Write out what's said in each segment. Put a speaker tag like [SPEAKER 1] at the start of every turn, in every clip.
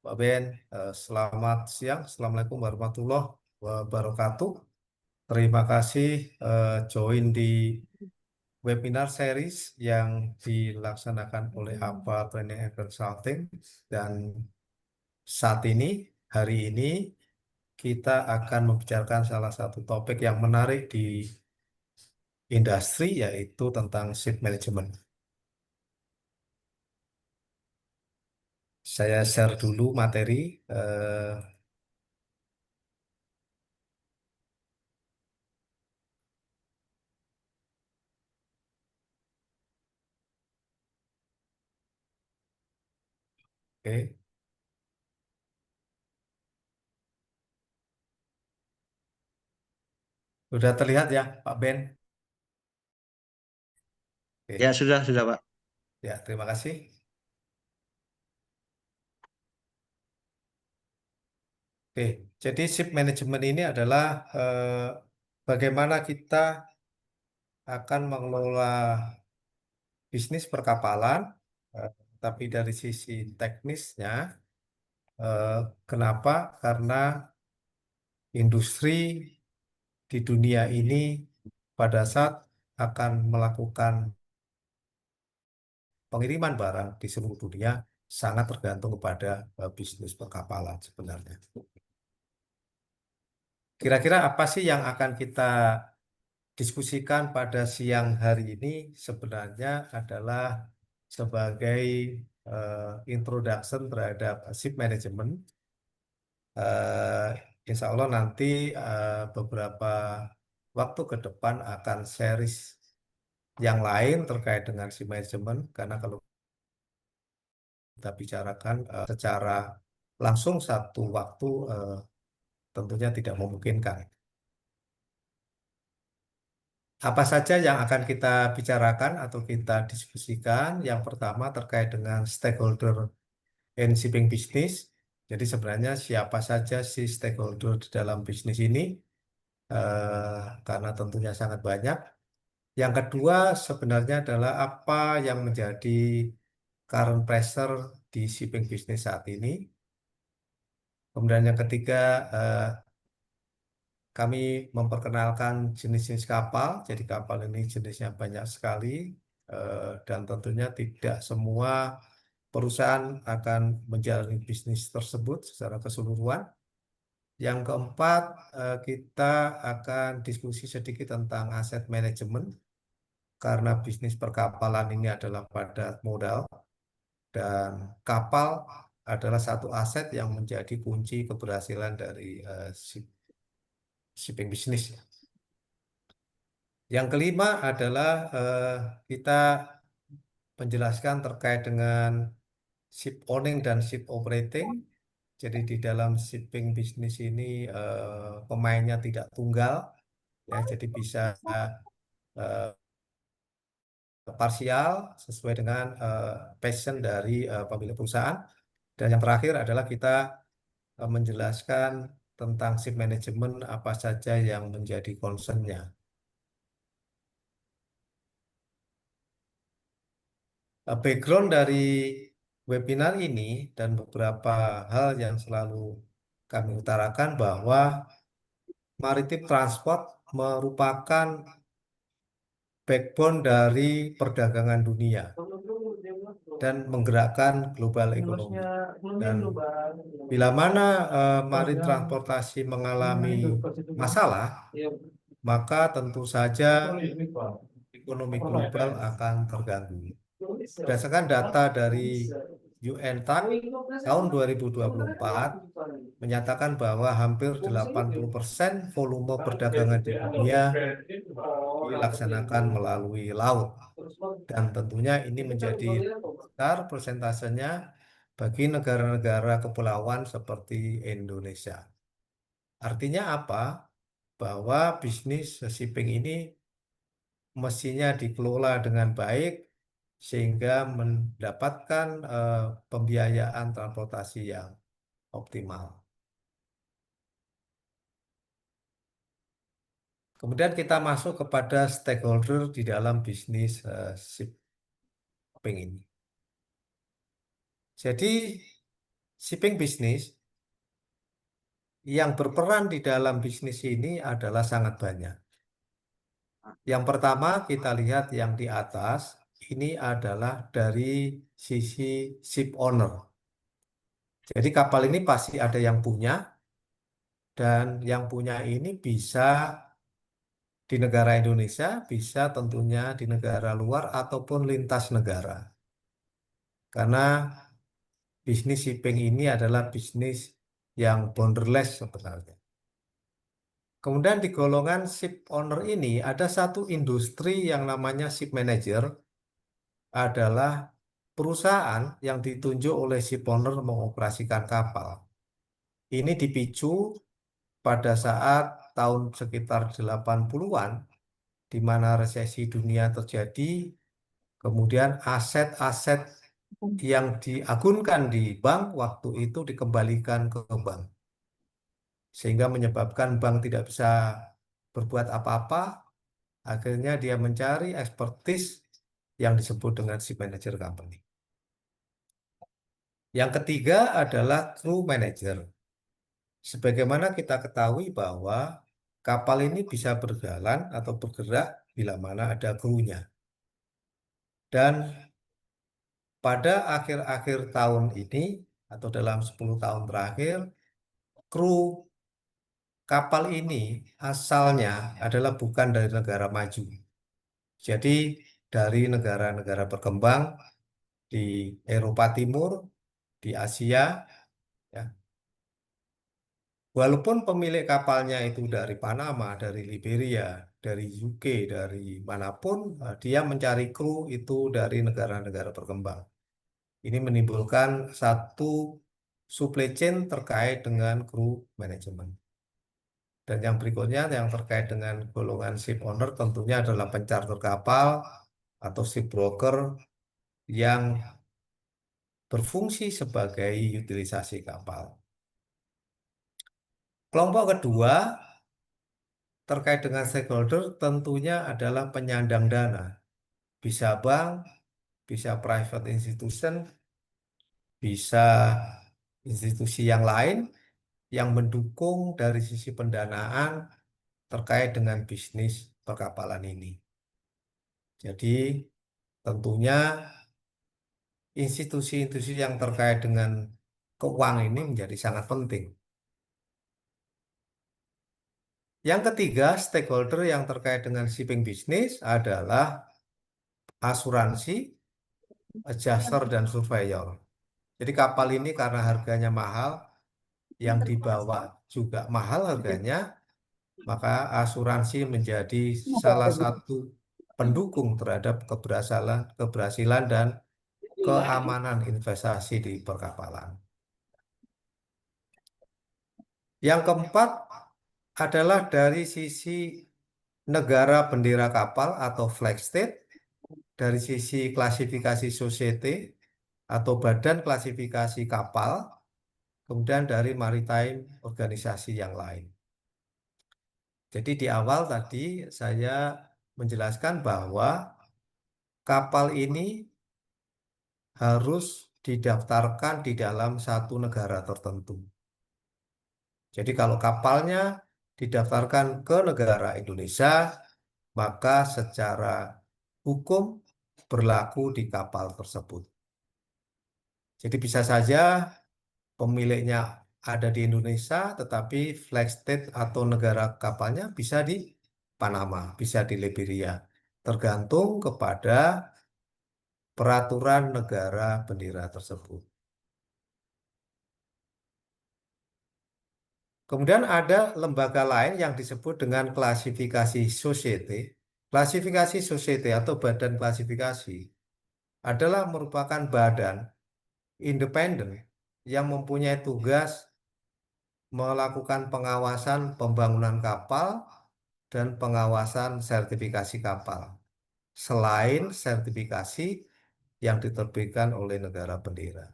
[SPEAKER 1] Pak Ben. Selamat siang. Assalamualaikum warahmatullahi wabarakatuh. Terima kasih join di webinar series yang dilaksanakan oleh APA Training and Consulting. Dan hari ini, kita akan membicarakan salah satu topik yang menarik di industri, yaitu tentang ship management. Saya share dulu materi. Oke. Sudah terlihat ya, Pak Ben?
[SPEAKER 2] Ya,
[SPEAKER 1] Oke.
[SPEAKER 2] sudah, Pak.
[SPEAKER 1] Ya, terima kasih. Oke, jadi ship management ini adalah bagaimana kita akan mengelola bisnis perkapalan, eh, tapi dari sisi teknisnya, eh, kenapa? Karena industri di dunia ini pada saat akan melakukan pengiriman barang di seluruh dunia sangat tergantung kepada bisnis perkapalan sebenarnya. Kira-kira apa sih yang akan kita diskusikan pada siang hari ini sebenarnya adalah sebagai introduction terhadap ship management. Eh, Insya Allah nanti beberapa waktu ke depan akan series yang lain terkait dengan ship management, karena kalau kita bicarakan secara langsung satu waktu tentunya tidak memungkinkan. Apa saja yang akan kita bicarakan atau kita diskusikan? Yang pertama terkait dengan stakeholder in shipping business. Jadi sebenarnya siapa saja sih stakeholder di dalam bisnis ini? Karena tentunya sangat banyak. Yang kedua sebenarnya adalah apa yang menjadi current pressure di shipping business saat ini. Kemudian yang ketiga, kami memperkenalkan jenis-jenis kapal. Jadi kapal ini jenisnya banyak sekali, dan tentunya tidak semua perusahaan akan menjalani bisnis tersebut secara keseluruhan. Yang keempat, kita akan diskusi sedikit tentang aset manajemen, karena bisnis perkapalan ini adalah padat modal dan kapal adalah satu aset yang menjadi kunci keberhasilan dari shipping business. Yang kelima adalah kita menjelaskan terkait dengan ship owning dan ship operating. Jadi di dalam shipping bisnis ini pemainnya tidak tunggal, ya. Jadi bisa eh, parsial sesuai dengan passion dari pemilik perusahaan. Dan yang terakhir adalah kita menjelaskan tentang ship management, apa saja yang menjadi concernnya. Background dari webinar ini dan beberapa hal yang selalu kami utarakan bahwa maritim transport merupakan backbone dari perdagangan dunia dan menggerakkan global ekonomi. Dan bila mana marin transportasi mengalami masalah, maka tentu saja ekonomi global akan terganggu. Berdasarkan data dari UNTAC tahun 2024 menyatakan bahwa hampir 80% volume perdagangan di dunia dilaksanakan melalui laut. Dan tentunya ini menjadi besar persentasenya bagi negara-negara kepulauan seperti Indonesia. Artinya apa? Bahwa bisnis shipping ini mestinya dikelola dengan baik sehingga mendapatkan pembiayaan transportasi yang optimal. Kemudian kita masuk kepada stakeholder di dalam bisnis shipping ini. Jadi shipping bisnis yang berperan di dalam bisnis ini adalah sangat banyak. Yang pertama kita lihat yang di atas, ini adalah dari sisi ship owner. Jadi kapal ini pasti ada yang punya, dan yang punya ini bisa di negara Indonesia, bisa tentunya di negara luar ataupun lintas negara. Karena bisnis shipping ini adalah bisnis yang borderless sebenarnya. Kemudian di golongan ship owner ini ada satu industri yang namanya ship manager, adalah perusahaan yang ditunjuk oleh ship owner mengoperasikan kapal. Ini dipicu pada saat tahun sekitar 80-an, di mana resesi dunia terjadi, kemudian aset-aset yang diagunkan di bank waktu itu dikembalikan ke bank. Sehingga menyebabkan bank tidak bisa berbuat apa-apa, akhirnya dia mencari expertise yang disebut dengan ship manager company. Yang ketiga adalah crew manager. Sebagaimana kita ketahui bahwa kapal ini bisa berjalan atau bergerak bila mana ada krunya. Dan pada akhir-akhir tahun ini atau dalam 10 tahun terakhir, kru kapal ini asalnya adalah bukan dari negara maju. Jadi dari negara-negara berkembang di Eropa Timur, di Asia, ya. Walaupun pemilik kapalnya itu dari Panama, dari Liberia, dari UK, dari manapun, dia mencari kru itu dari negara-negara berkembang. Ini menimbulkan satu supply chain terkait dengan kru manajemen. Dan yang berikutnya yang terkait dengan golongan ship owner tentunya adalah pencharter kapal atau ship broker yang berfungsi sebagai utilisasi kapal. Kelompok kedua terkait dengan stakeholder tentunya adalah penyandang dana. Bisa bank, bisa private institution, bisa institusi yang lain yang mendukung dari sisi pendanaan terkait dengan bisnis perkapalan ini. Jadi tentunya institusi-institusi yang terkait dengan keuangan ini menjadi sangat penting. Yang ketiga, stakeholder yang terkait dengan shipping business adalah asuransi, adjuster, dan surveyor. Jadi kapal ini karena harganya mahal, yang dibawa juga mahal harganya, maka asuransi menjadi salah satu pendukung terhadap keberhasilan dan keamanan investasi di perkapalan. Yang keempat adalah dari sisi negara bendera kapal atau flag state, dari sisi klasifikasi society atau badan klasifikasi kapal, kemudian dari maritime organisasi yang lain. Jadi di awal tadi saya menjelaskan bahwa kapal ini harus didaftarkan di dalam satu negara tertentu. Jadi kalau kapalnya didaftarkan ke negara Indonesia, maka secara hukum berlaku di kapal tersebut. Jadi bisa saja pemiliknya ada di Indonesia, tetapi flag state atau negara kapalnya bisa di Panama, bisa di Liberia. Tergantung kepada peraturan negara bendera tersebut. Kemudian ada lembaga lain yang disebut dengan klasifikasi society. Klasifikasi society atau badan klasifikasi adalah merupakan badan independen yang mempunyai tugas melakukan pengawasan pembangunan kapal dan pengawasan sertifikasi kapal, selain sertifikasi yang diterbitkan oleh negara bendera.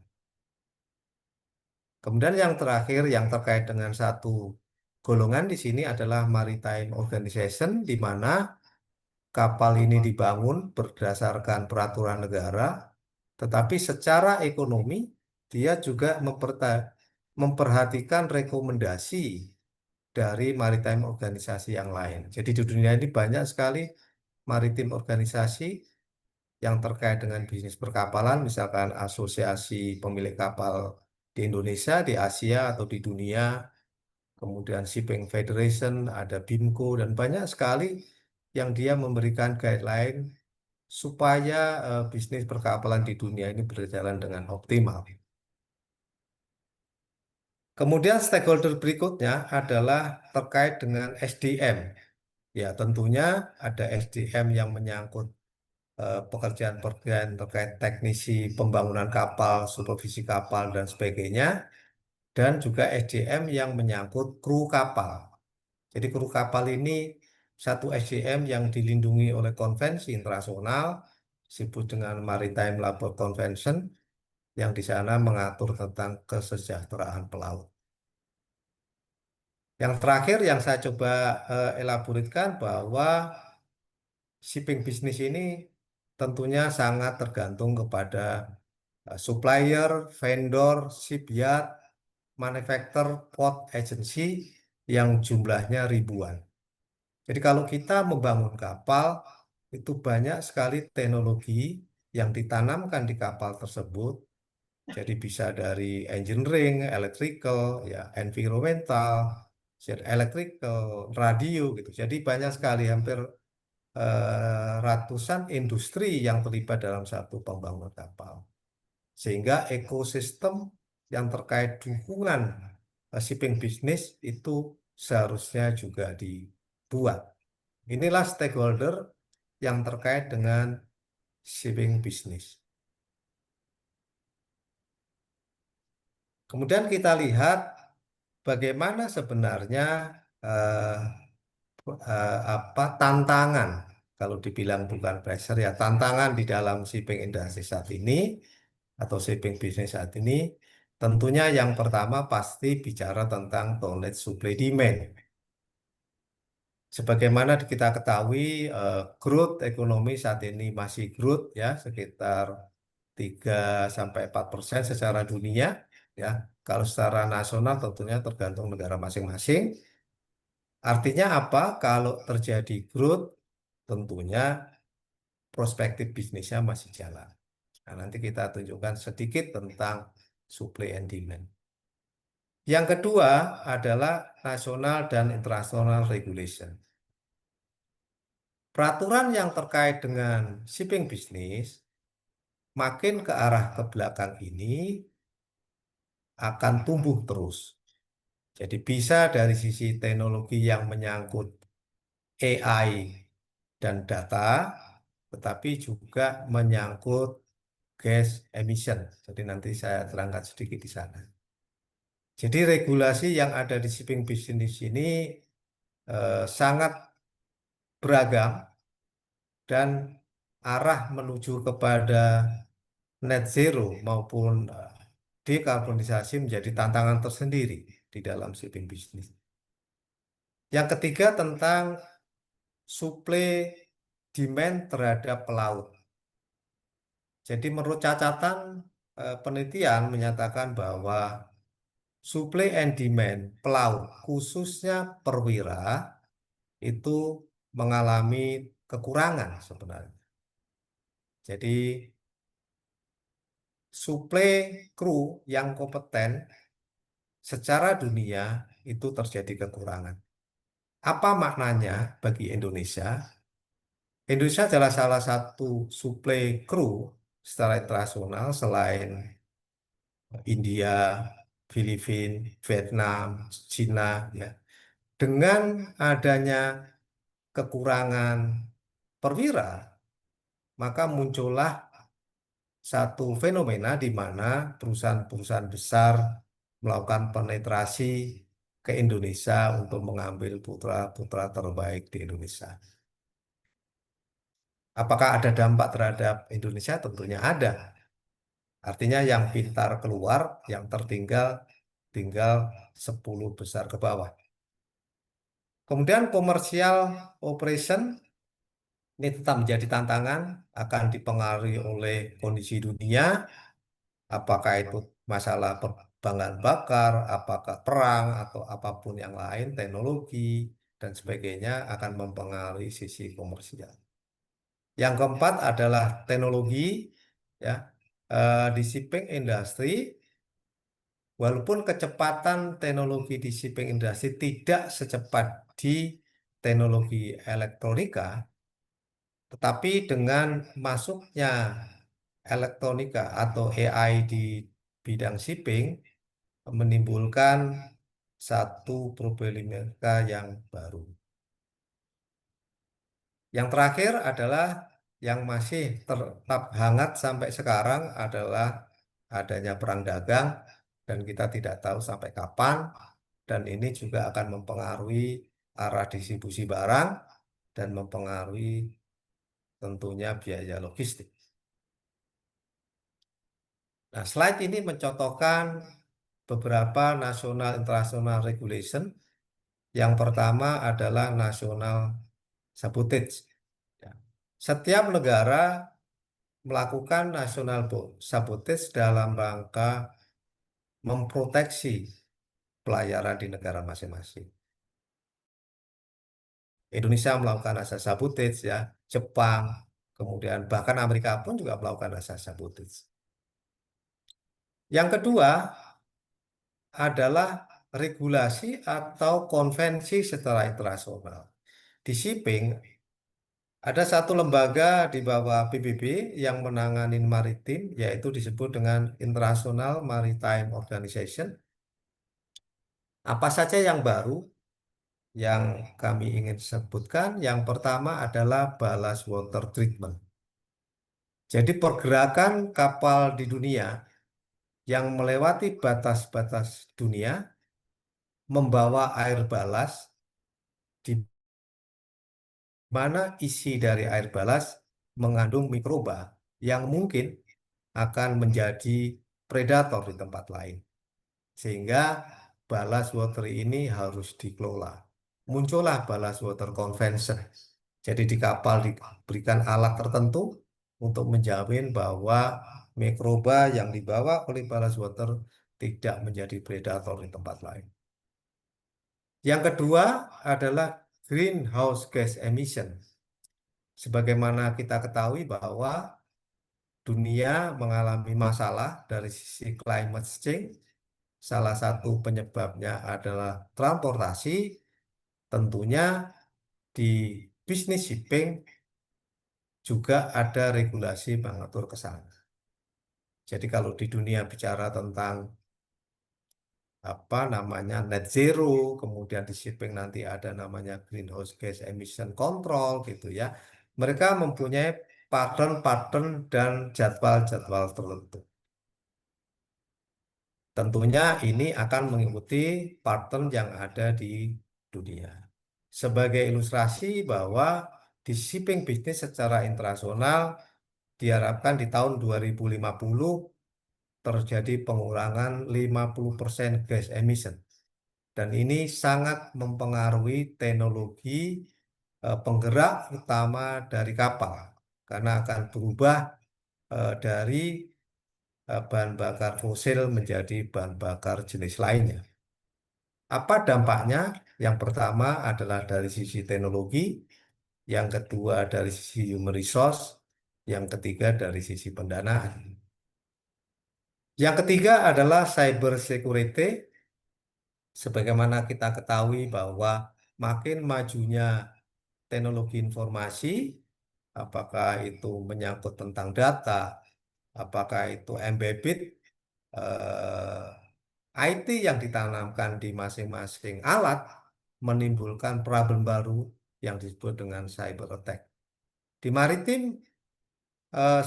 [SPEAKER 1] Kemudian yang terakhir yang terkait dengan satu golongan di sini adalah maritime organization, di mana kapal ini dibangun berdasarkan peraturan negara, tetapi secara ekonomi dia juga memperhatikan rekomendasi dari maritime organisasi yang lain. Jadi di dunia ini banyak sekali maritim organisasi yang terkait dengan bisnis perkapalan, misalkan asosiasi pemilik kapal di Indonesia, di Asia atau di dunia, kemudian Shipping Federation, ada BIMCO, dan banyak sekali yang dia memberikan guideline supaya bisnis perkapalan di dunia ini berjalan dengan optimal. Kemudian stakeholder berikutnya adalah terkait dengan SDM. Ya, tentunya ada SDM yang menyangkut pekerjaan-pekerjaan terkait teknisi pembangunan kapal, supervisi kapal, dan sebagainya. Dan juga SDM yang menyangkut kru kapal. Jadi kru kapal ini satu SDM yang dilindungi oleh konvensi internasional, disebut dengan Maritime Labour Convention, yang di sana mengatur tentang kesejahteraan pelaut. Yang terakhir yang saya coba elaborasikan bahwa shipping bisnis ini tentunya sangat tergantung kepada supplier, vendor, shipyard, manufacturer, port agency yang jumlahnya ribuan. Jadi kalau kita membangun kapal, itu banyak sekali teknologi yang ditanamkan di kapal tersebut. Jadi bisa dari engineering, electrical, ya, environmental, electrical, radio gitu. Jadi banyak sekali, hampir ratusan industri yang terlibat dalam satu pembangunan kapal. Sehingga ekosistem yang terkait dukungan shipping bisnis itu seharusnya juga dibuat. Inilah stakeholder yang terkait dengan shipping bisnis. Kemudian kita lihat bagaimana sebenarnya eh, apa tantangan, kalau dibilang bukan pressure ya, tantangan di dalam shipping industry saat ini atau shipping bisnis saat ini. Tentunya yang pertama pasti bicara tentang tonnage supply demand. Sebagaimana kita ketahui, growth ekonomi saat ini masih growth ya, sekitar 3-4% secara dunia ya. Kalau secara nasional tentunya tergantung negara masing-masing. Artinya apa? Kalau terjadi growth, tentunya prospektif bisnisnya masih jalan. Nah, nanti kita tunjukkan sedikit tentang supply and demand. Yang kedua adalah nasional dan international regulation. Peraturan yang terkait dengan shipping bisnis makin ke arah ke belakang ini akan tumbuh terus. Jadi bisa dari sisi teknologi yang menyangkut AI dan data, tetapi juga menyangkut gas emission. Jadi nanti saya terangkan sedikit di sana. Jadi regulasi yang ada di shipping business ini sangat beragam dan arah menuju kepada net zero maupun dekarbonisasi menjadi tantangan tersendiri di dalam shipping business. Yang ketiga tentang suplai demand terhadap pelaut. Jadi menurut catatan penelitian menyatakan bahwa supply and demand pelaut khususnya perwira itu mengalami kekurangan sebenarnya. Jadi suplai kru yang kompeten secara dunia itu terjadi kekurangan. Apa maknanya bagi Indonesia? Indonesia adalah salah satu suplai kru secara internasional selain India, Filipina, Vietnam, Cina, ya. Dengan adanya kekurangan perwira, maka muncullah satu fenomena di mana perusahaan-perusahaan besar melakukan penetrasi ke Indonesia untuk mengambil putra-putra terbaik di Indonesia. Apakah ada dampak terhadap Indonesia? Tentunya ada. Artinya yang pintar keluar, yang tertinggal tinggal 10 besar ke bawah. Kemudian komersial operation ini tetap menjadi tantangan, akan dipengaruhi oleh kondisi dunia, apakah itu masalah bahan bakar, apakah perang atau apapun yang lain, teknologi dan sebagainya akan mempengaruhi sisi komersial. Yang keempat adalah teknologi, ya. Di shipping industry, walaupun kecepatan teknologi di shipping industry tidak secepat di teknologi elektronika, tetapi dengan masuknya elektronika atau AI di bidang shipping menimbulkan satu problematika yang baru. Yang terakhir adalah yang masih tetap hangat sampai sekarang adalah adanya perang dagang dan kita tidak tahu sampai kapan, dan ini juga akan mempengaruhi arah distribusi barang dan mempengaruhi tentunya biaya logistik. Nah, slide ini mencontohkan beberapa nasional international regulation. Yang pertama adalah national sabotage. Ya. Setiap negara melakukan national sabotage dalam rangka memproteksi pelayaran di negara masing-masing. Indonesia melakukan asas sabotage, ya, Jepang, kemudian bahkan Amerika pun juga melakukan asas sabotage. Yang kedua adalah regulasi atau konvensi secara internasional. Di shipping, ada satu lembaga di bawah PBB yang menangani maritim, yaitu disebut dengan International Maritime Organization. Apa saja yang baru yang kami ingin sebutkan? Yang pertama adalah ballast water treatment. Jadi pergerakan kapal di dunia yang melewati batas-batas dunia membawa air balas di mana isi dari air balas mengandung mikroba yang mungkin akan menjadi predator di tempat lain. Sehingga ballast water ini harus dikelola. Muncullah ballast water convention. Jadi di kapal diberikan alat tertentu untuk menjamin bahwa mikroba yang dibawa oleh ballast water tidak menjadi predator di tempat lain. Yang kedua adalah greenhouse gas emission. Sebagaimana kita ketahui bahwa dunia mengalami masalah dari sisi climate change. Salah satu penyebabnya adalah transportasi. Tentunya di bisnis shipping juga ada regulasi mengatur ke sana. Jadi kalau di dunia bicara tentang apa namanya net zero, kemudian di shipping nanti ada namanya greenhouse gas emission control gitu ya. Mereka mempunyai pattern-pattern dan jadwal-jadwal tertentu. Tentunya ini akan mengikuti pattern yang ada di dunia. Sebagai ilustrasi bahwa di shipping bisnis secara internasional diharapkan di tahun 2050 terjadi pengurangan 50% gas emission. Dan ini sangat mempengaruhi teknologi penggerak utama dari kapal karena akan berubah dari bahan bakar fosil menjadi bahan bakar jenis lainnya. Apa dampaknya? Yang pertama adalah dari sisi teknologi, yang kedua dari sisi human resource, yang ketiga dari sisi pendanaan. Yang ketiga adalah cyber security. Sebagaimana kita ketahui bahwa makin majunya teknologi informasi, apakah itu menyangkut tentang data, apakah itu embedded, IT yang ditanamkan di masing-masing alat menimbulkan problem baru yang disebut dengan cyber attack. Di maritim,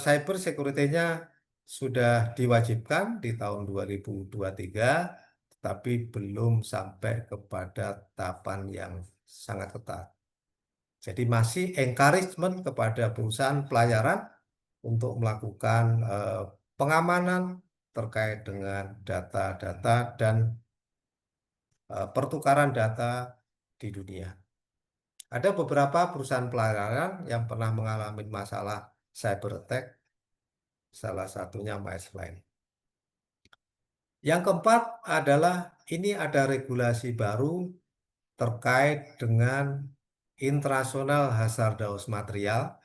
[SPEAKER 1] cyber security-nya sudah diwajibkan di tahun 2023, tapi belum sampai kepada tahapan yang sangat ketat. Jadi masih encouragement kepada perusahaan pelayaran untuk melakukan pengamanan terkait dengan data-data dan pertukaran data di dunia. Ada beberapa perusahaan pelayaran yang pernah mengalami masalah cyber attack, salah satunya Maersk Line. Yang keempat adalah ini ada regulasi baru terkait dengan International Hazardous Material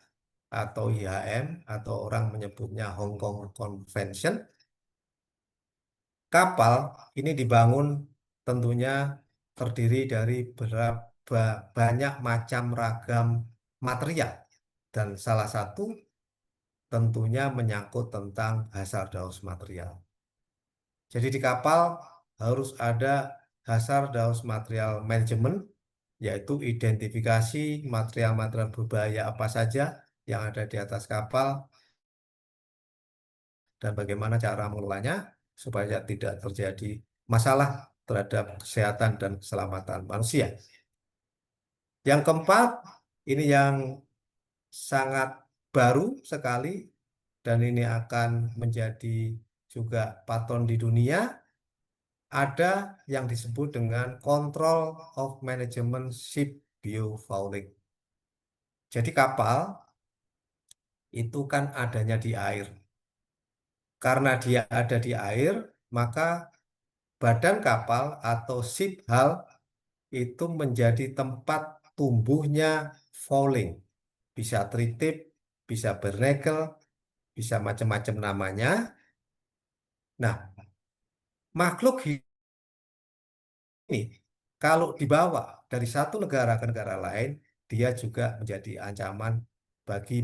[SPEAKER 1] atau IHM atau orang menyebutnya Hong Kong Convention. Kapal ini dibangun tentunya terdiri dari banyak macam ragam material dan salah satu tentunya menyangkut tentang hazardous material. Jadi di kapal harus ada hazardous material management, yaitu identifikasi material-material berbahaya apa saja yang ada di atas kapal dan bagaimana cara mengelolanya supaya tidak terjadi masalah terhadap kesehatan dan keselamatan manusia. Yang keempat, ini yang sangat baru sekali dan ini akan menjadi juga patron di dunia, ada yang disebut dengan Control of Management Ship Biofouling. Jadi kapal itu kan adanya di air. Karena dia ada di air, maka badan kapal atau ship hull itu menjadi tempat tumbuhnya fouling. Bisa tritip, bisa barnacle, bisa macam-macam namanya. Nah, makhluk ini kalau dibawa dari satu negara ke negara lain, dia juga menjadi ancaman bagi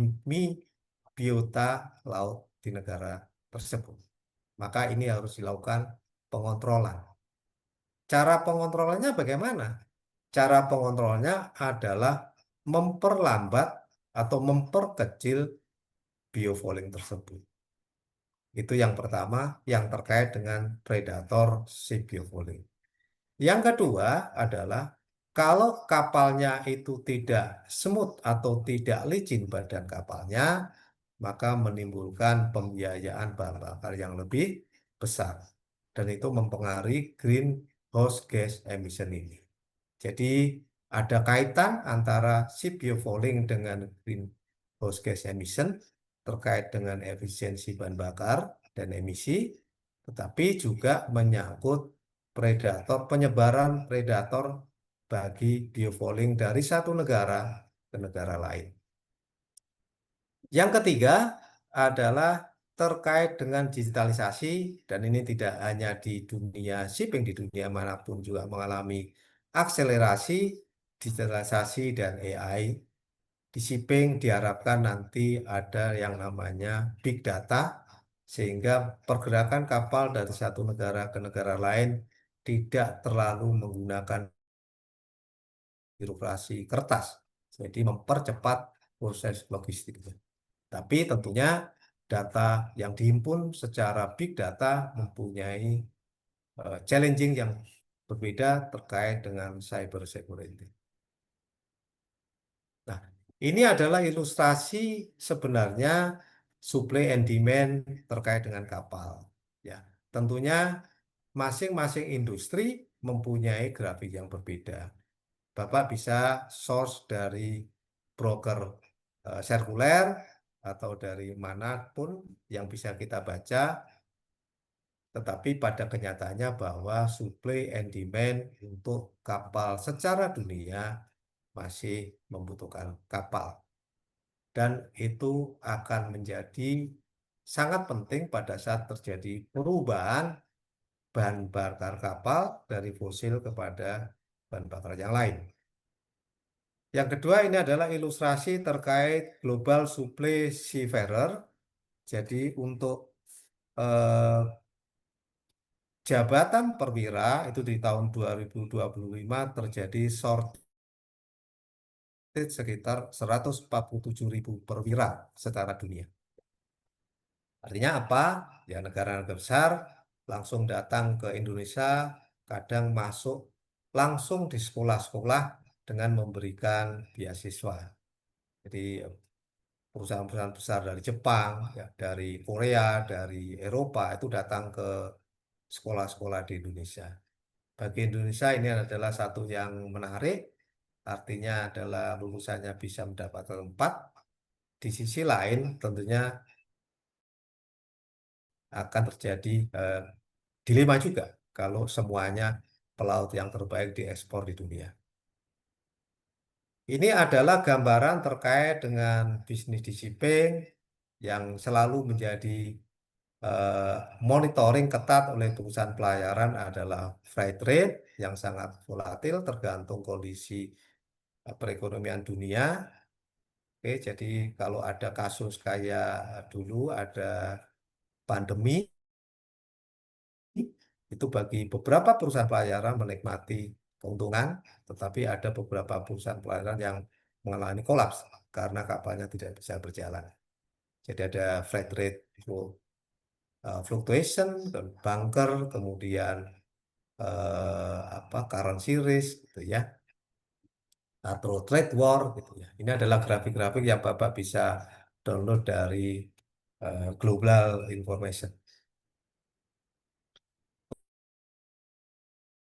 [SPEAKER 1] biota laut di negara tersebut. Maka ini harus dilakukan pengontrolan. Cara pengontrolannya bagaimana? Cara pengontrolnya adalah memperlambat atau memperkecil biofouling tersebut. Itu yang pertama yang terkait dengan predator si biofouling. Yang kedua adalah kalau kapalnya itu tidak smooth atau tidak licin badan kapalnya, maka menimbulkan pembiayaan bahan bakar yang lebih besar. Dan itu mempengaruhi greenhouse gas emission ini. Jadi ada kaitan antara si biofouling dengan greenhouse gas emission terkait dengan efisiensi bahan bakar dan emisi, tetapi juga menyangkut penyebaran predator bagi biofouling dari satu negara ke negara lain. Yang ketiga adalah terkait dengan digitalisasi dan ini tidak hanya di dunia shipping, di dunia manapun juga mengalami akselerasi digitalisasi dan AI. Di shipping diharapkan nanti ada yang namanya big data sehingga pergerakan kapal dari satu negara ke negara lain tidak terlalu menggunakan birokrasi kertas. Jadi mempercepat proses logistiknya. Tapi tentunya data yang dihimpun secara big data mempunyai challenging yang berbeda terkait dengan cyber security. Nah, ini adalah ilustrasi sebenarnya supply and demand terkait dengan kapal. Ya, tentunya masing-masing industri mempunyai grafik yang berbeda. Bapak bisa source dari broker sirkuler atau dari manapun yang bisa kita baca, tetapi pada kenyataannya bahwa supply and demand untuk kapal secara dunia masih membutuhkan kapal. Dan itu akan menjadi sangat penting pada saat terjadi perubahan bahan bakar kapal dari fosil kepada bahan bakar yang lain. Yang kedua ini adalah ilustrasi terkait global supply seafarer. Jadi untuk eh, jabatan perwira itu di tahun 2025 terjadi shortage sekitar 147.000 perwira secara dunia. Artinya apa? Ya negara-negara besar langsung datang ke Indonesia, kadang masuk langsung di sekolah-sekolah dengan memberikan beasiswa. Jadi perusahaan-perusahaan besar dari Jepang, ya, dari Korea, dari Eropa itu datang ke sekolah-sekolah di Indonesia. Bagi Indonesia ini adalah satu yang menarik, artinya adalah lulusannya bisa mendapatkan tempat. Di sisi lain tentunya akan terjadi dilema juga kalau semuanya pelaut yang terbaik diekspor di dunia. Ini adalah gambaran terkait dengan bisnis di shipping yang selalu menjadi eh, monitoring ketat oleh perusahaan pelayaran adalah freight rate yang sangat volatil tergantung kondisi perekonomian dunia. Oke, jadi kalau ada kasus kayak dulu ada pandemi, itu bagi beberapa perusahaan pelayaran menikmati keuntungan, tetapi ada beberapa perusahaan pelayaran yang mengalami kolaps karena kapalnya tidak bisa berjalan. Jadi ada freight rate fluctuation, dan bunker, kemudian currency risk, gitu ya, atau trade war, gitu ya. Ini adalah grafik-grafik yang Bapak bisa download dari Global Information.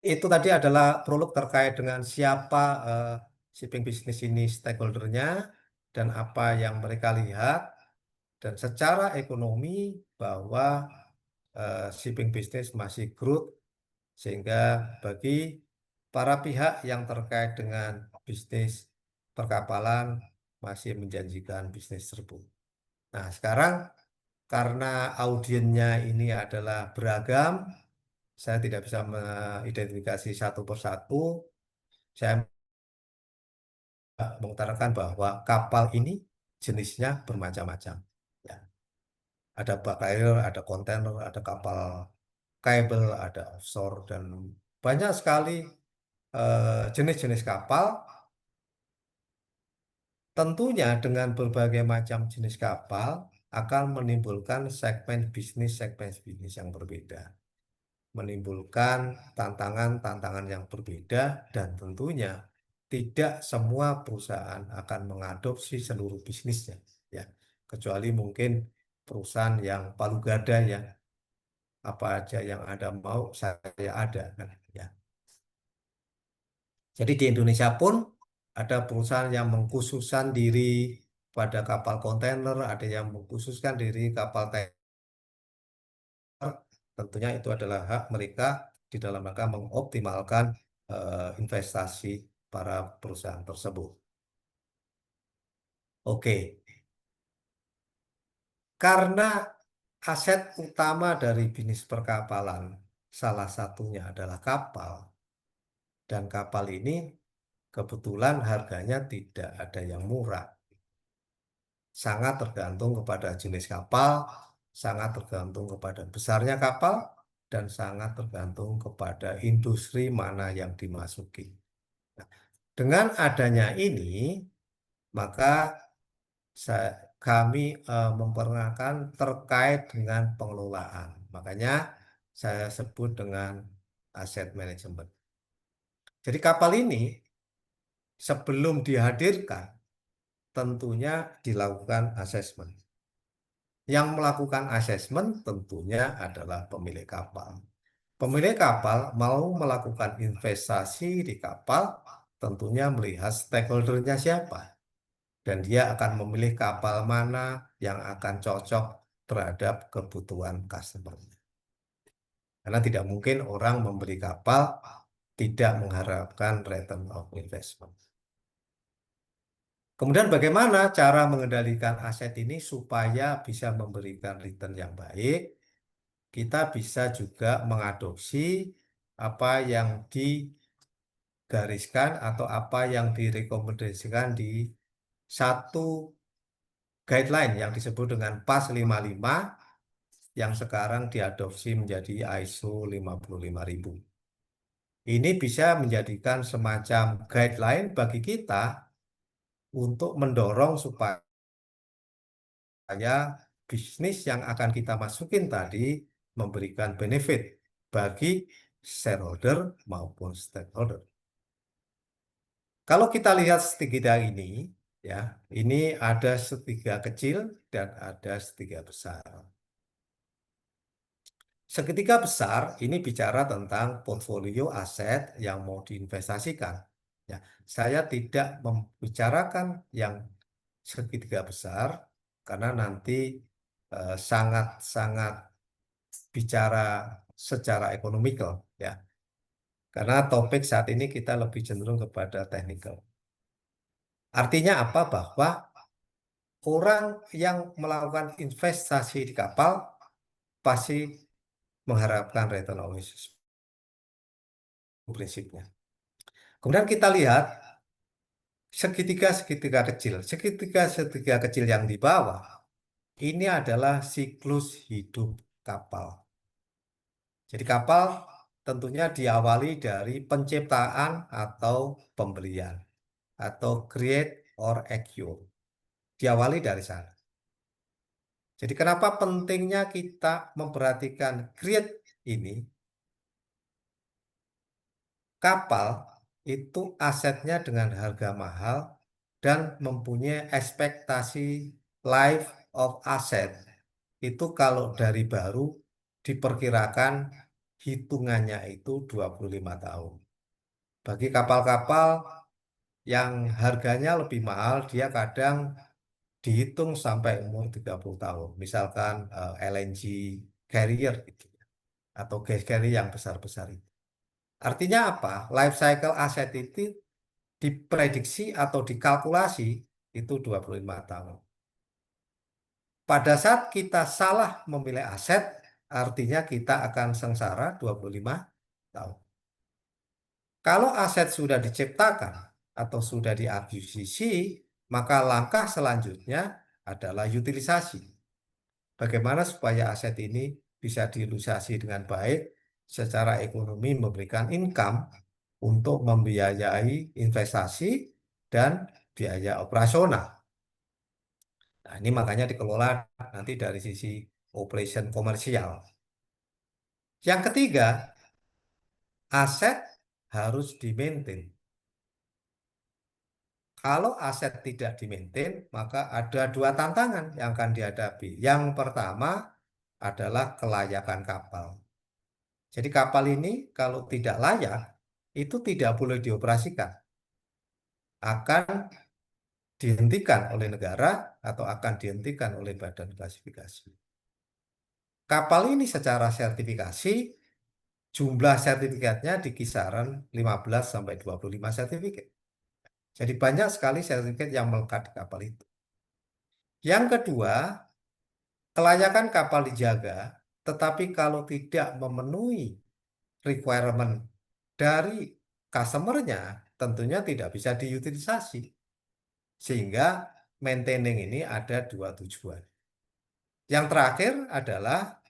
[SPEAKER 1] Itu tadi adalah prolog terkait dengan siapa shipping business ini stakeholdernya dan apa yang mereka lihat, dan secara ekonomi bahwa shipping business masih growth, sehingga bagi para pihak yang terkait dengan bisnis perkapalan masih menjanjikan bisnis tersebut. Nah, sekarang karena audiennya ini adalah beragam, saya tidak bisa mengidentifikasi satu persatu. Saya mengutarakan bahwa kapal ini jenisnya bermacam-macam. Ya, ada bulk carrier, ada kontainer, ada kapal kabel, ada offshore, dan banyak sekali jenis-jenis kapal. Tentunya dengan berbagai macam jenis kapal akan menimbulkan segmen bisnis yang berbeda, menimbulkan tantangan-tantangan yang berbeda, dan tentunya tidak semua perusahaan akan mengadopsi seluruh bisnisnya, ya, kecuali mungkin perusahaan yang palu gada, ya, apa aja yang ada mau saya ada, kan, ya. Jadi di Indonesia pun ada perusahaan yang mengkhususkan diri pada kapal kontainer, ada yang mengkhususkan diri kapal tanker. Tentunya itu adalah hak mereka di dalam rangka mengoptimalkan investasi para perusahaan tersebut. Oke, karena aset utama dari bisnis perkapalan salah satunya adalah kapal, dan kapal ini kebetulan harganya tidak ada yang murah. Sangat tergantung kepada jenis kapal, sangat tergantung kepada besarnya kapal, dan sangat tergantung kepada industri mana yang dimasuki. Nah, dengan adanya ini, maka kami memperkenalkan terkait dengan pengelolaan. Makanya saya sebut dengan aset manajemen. Jadi kapal ini sebelum dihadirkan tentunya dilakukan asesmen. Yang melakukan asesmen tentunya adalah pemilik kapal. Pemilik kapal mau melakukan investasi di kapal, tentunya melihat stakeholdernya siapa. Dan dia akan memilih kapal mana yang akan cocok terhadap kebutuhan customer. Karena tidak mungkin orang membeli kapal tidak mengharapkan return of investment. Kemudian bagaimana cara mengendalikan aset ini supaya bisa memberikan return yang baik? Kita bisa juga mengadopsi apa yang digariskan atau apa yang direkomendasikan di satu guideline yang disebut dengan PAS 55 yang sekarang diadopsi menjadi ISO 55000. Ini bisa menjadikan semacam guideline bagi kita untuk mendorong supaya bisnis yang akan kita masukin tadi memberikan benefit bagi shareholder maupun stakeholder. Kalau kita lihat segitiga ini, ya, ini ada segitiga kecil dan ada segitiga besar. Segitiga besar ini bicara tentang portfolio aset yang mau diinvestasikan. Ya, saya tidak membicarakan yang segitiga besar karena nanti sangat-sangat bicara secara ekonomikal ya. Karena topik saat ini kita lebih cenderung kepada technical. Artinya apa? Bahwa orang yang melakukan investasi di kapal pasti mengharapkan return on investment prinsipnya. Kemudian kita lihat segitiga-segitiga kecil. Segitiga-segitiga kecil yang di bawah ini adalah siklus hidup kapal. Jadi kapal tentunya diawali dari penciptaan atau pembelian atau create or acquire. Diawali dari sana. Jadi kenapa pentingnya kita memperhatikan create ini? Kapal itu asetnya dengan harga mahal dan mempunyai ekspektasi life of asset. Itu kalau dari baru diperkirakan hitungannya itu 25 tahun. Bagi kapal-kapal yang harganya lebih mahal, dia kadang dihitung sampai umur 30 tahun. Misalkan LNG carrier gitu, atau gas carrier yang besar-besar itu. Artinya apa? Life cycle aset itu diprediksi atau dikalkulasi itu 25 tahun. Pada saat kita salah memilih aset, artinya kita akan sengsara 25 tahun. Kalau aset sudah diciptakan atau sudah diakuisisi, maka langkah selanjutnya adalah utilisasi. Bagaimana supaya aset ini bisa diutilisasi dengan baik secara ekonomi memberikan income untuk membiayai investasi dan biaya operasional. Nah, ini makanya dikelola nanti dari sisi operation komersial. Yang ketiga, aset harus di-maintain. Kalau aset tidak di-maintain, maka ada dua tantangan yang akan dihadapi. Yang pertama adalah kelayakan kapal. Jadi kapal ini kalau tidak layak, itu tidak boleh dioperasikan. Akan dihentikan oleh negara atau akan dihentikan oleh badan klasifikasi. Kapal ini secara sertifikasi, jumlah sertifikatnya di kisaran 15 sampai 25 sertifikat. Jadi banyak sekali sertifikat yang melekat di kapal itu. Yang kedua, kelayakan kapal dijaga, tetapi kalau tidak memenuhi requirement dari customer-nya, tentunya tidak bisa diutilisasi. Sehingga maintaining ini ada dua tujuan. Yang terakhir adalah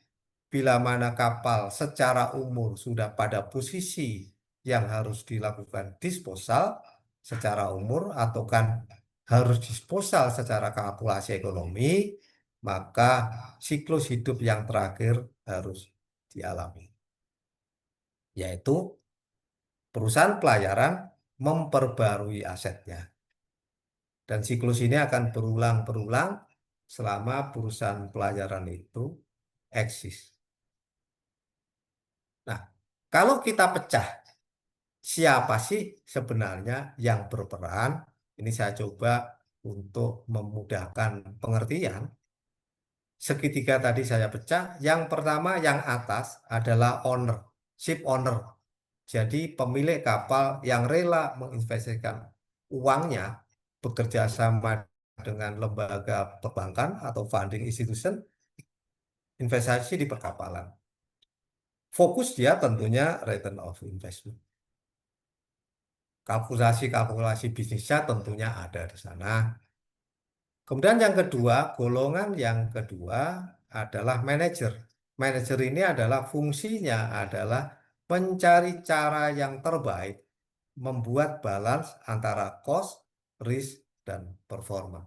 [SPEAKER 1] bila mana kapal secara umur sudah pada posisi yang harus dilakukan disposal secara umur atau kan harus disposal secara kalkulasi ekonomi, maka siklus hidup yang terakhir harus dialami, yaitu perusahaan pelayaran memperbarui asetnya. Dan siklus ini akan berulang-berulang selama perusahaan pelayaran itu eksis. Nah, kalau kita pecah, siapa sih sebenarnya yang berperan? Ini saya coba untuk memudahkan pengertian. Segitiga tadi saya pecah. Yang pertama, yang atas adalah owner, ship owner. Jadi pemilik kapal yang rela menginvestasikan uangnya bekerja sama dengan lembaga perbankan atau funding institution, investasi di perkapalan. Fokus dia tentunya return of investment. Kalkulasi-kalkulasi bisnisnya tentunya ada di sana. Kemudian yang kedua, golongan yang kedua adalah manajer. Manajer ini adalah fungsinya adalah mencari cara yang terbaik membuat balance antara cost, risk, dan performa.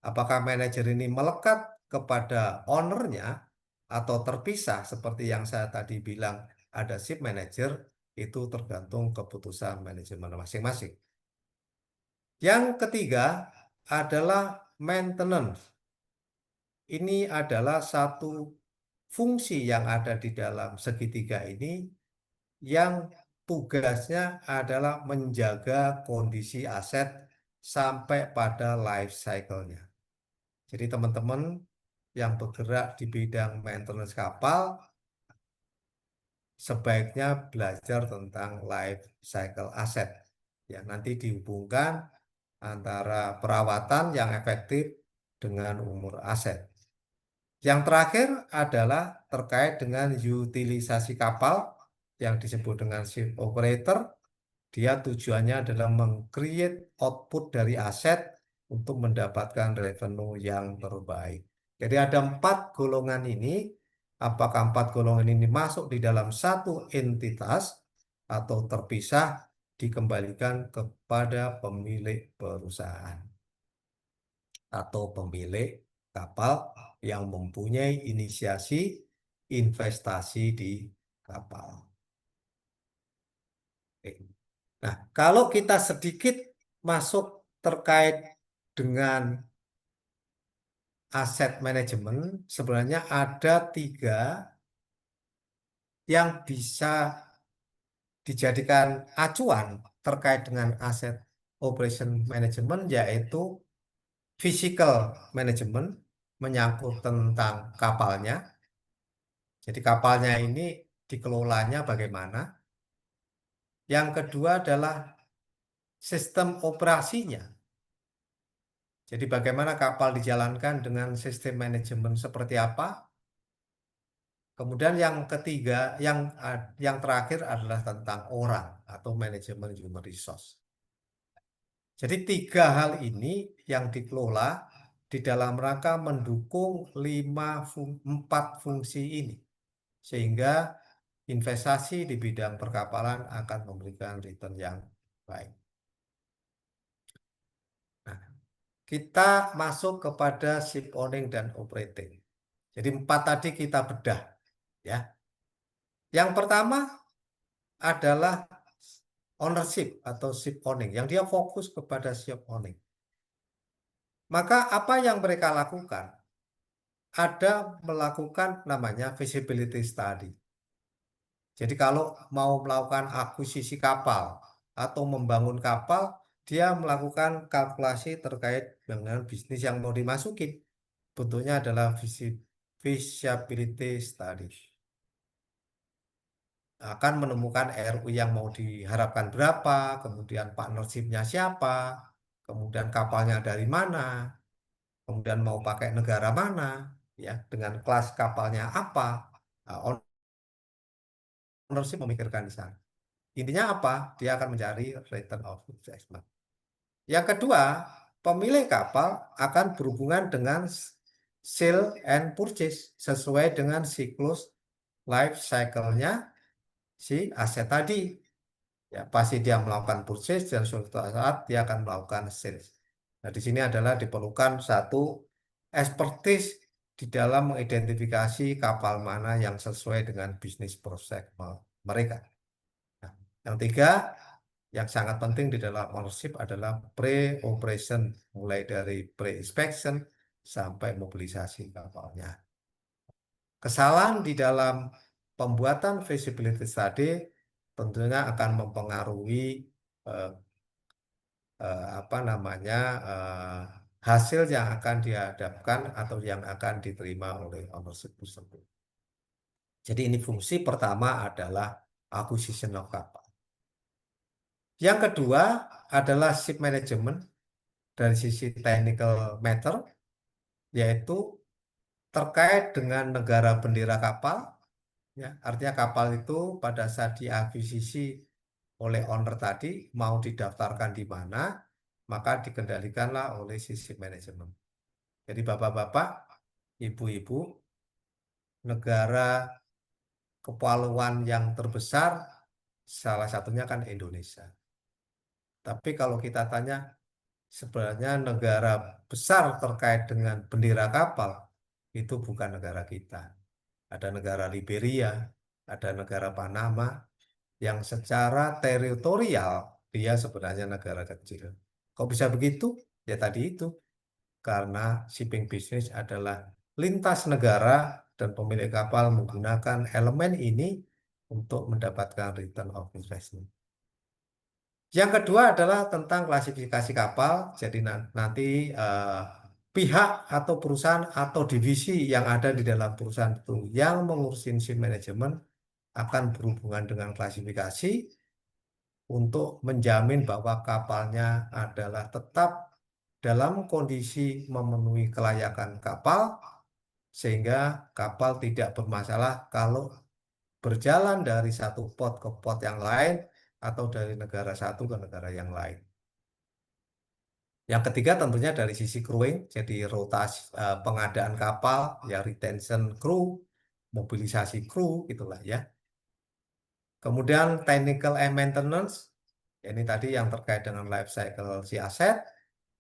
[SPEAKER 1] Apakah manajer ini melekat kepada ownernya atau terpisah seperti yang saya tadi bilang ada ship manager, itu tergantung keputusan manajemen masing-masing. Yang ketiga adalah maintenance. Ini adalah satu fungsi yang ada di dalam segitiga ini yang tugasnya adalah menjaga kondisi aset sampai pada life cycle-nya. Jadi teman-teman yang bergerak di bidang maintenance kapal sebaiknya belajar tentang life cycle aset. Ya, nanti dihubungkan antara perawatan yang efektif dengan umur aset. Yang terakhir adalah terkait dengan utilisasi kapal yang disebut dengan ship operator. Dia tujuannya adalah meng-create output dari aset untuk mendapatkan revenue yang terbaik. Jadi ada 4 golongan ini. Apakah 4 golongan ini masuk di dalam satu entitas atau terpisah dikembalikan kepada pemilik perusahaan atau pemilik kapal yang mempunyai inisiasi investasi di kapal. Oke. Nah, kalau kita sedikit masuk terkait dengan aset manajemen, sebenarnya ada 3 yang bisa dijadikan acuan terkait dengan aset operation management, yaitu physical management, menyangkut tentang kapalnya. Jadi kapalnya ini dikelolanya bagaimana. Yang kedua adalah sistem operasinya. Jadi bagaimana kapal dijalankan dengan sistem manajemen seperti apa. Kemudian yang ketiga, yang terakhir adalah tentang orang atau manajemen human resource. Jadi 3 hal ini yang dikelola di dalam rangka mendukung 4 fungsi ini. Sehingga investasi di bidang perkapalan akan memberikan return yang baik. Nah, kita masuk kepada ship owning dan operating. Jadi 4 tadi kita bedah, ya. Yang pertama adalah ownership atau ship owning, yang dia fokus kepada ship owning. Maka apa yang mereka lakukan? Ada melakukan namanya feasibility study. Jadi kalau mau melakukan akuisisi kapal atau membangun kapal, dia melakukan kalkulasi terkait dengan bisnis yang mau dimasukin. Bentuknya adalah feasibility study. Akan menemukan ROI yang mau diharapkan berapa, kemudian partnership-nya siapa, kemudian kapalnya dari mana, kemudian mau pakai negara mana, ya, dengan kelas kapalnya apa. Nah, ownership memikirkan di sana. Intinya apa? Dia akan mencari return of investment. Yang kedua, pemilik kapal akan berhubungan dengan sale and purchase sesuai dengan siklus life cycle-nya si aset tadi. Ya, pasti dia melakukan purchase dan suatu saat dia akan melakukan sales. Nah, di sini adalah diperlukan satu expertise di dalam mengidentifikasi kapal mana yang sesuai dengan bisnis proses mereka. Nah, yang tiga, yang sangat penting di dalam ownership adalah pre-operation, mulai dari pre-inspection sampai mobilisasi kapalnya. Kesalahan di dalam pembuatan feasibility study tentunya akan mempengaruhi eh, apa namanya hasil yang akan dihadapkan atau yang akan diterima oleh ownership tersebut. Jadi ini fungsi pertama adalah acquisition of kapal. Yang kedua adalah ship management dari sisi technical matter, yaitu terkait dengan negara bendera kapal. Ya, artinya kapal itu pada saat diakuisisi oleh owner tadi mau didaftarkan di mana, maka dikendalikanlah oleh sisi manajemen. Jadi bapak-bapak, ibu-ibu, negara kepulauan yang terbesar salah satunya kan Indonesia. Tapi kalau kita tanya sebenarnya negara besar terkait dengan bendera kapal itu bukan negara kita. Ada negara Liberia, ada negara Panama, yang secara teritorial dia sebenarnya negara kecil. Kok bisa begitu? Ya tadi itu, karena shipping business adalah lintas negara dan pemilik kapal menggunakan elemen ini untuk mendapatkan return of investment. Yang kedua adalah tentang klasifikasi kapal. Jadi nanti pihak atau perusahaan atau divisi yang ada di dalam perusahaan itu yang mengurusin ship management akan berhubungan dengan klasifikasi untuk menjamin bahwa kapalnya adalah tetap dalam kondisi memenuhi kelayakan kapal, sehingga kapal tidak bermasalah kalau berjalan dari satu port ke port yang lain atau dari negara satu ke negara yang lain. Yang ketiga tentunya dari sisi crewing, jadi rotasi pengadaan kapal, ya retention crew, mobilisasi kru, gitulah ya. Kemudian technical and maintenance, ini tadi yang terkait dengan life cycle si aset,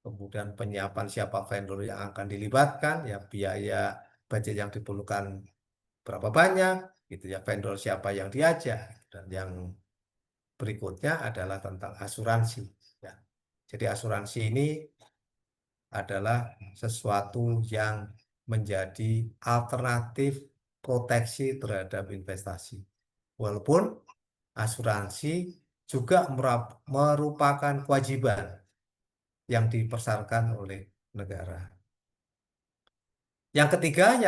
[SPEAKER 1] kemudian penyiapan siapa vendor yang akan dilibatkan, ya biaya budget yang diperlukan berapa banyak, gitu ya, vendor siapa yang diajak, dan yang berikutnya adalah tentang asuransi. Ya. Jadi asuransi ini adalah sesuatu yang menjadi alternatif proteksi terhadap investasi. Walaupun asuransi juga merupakan kewajiban yang dipersyaratkan oleh negara. Yang ketiga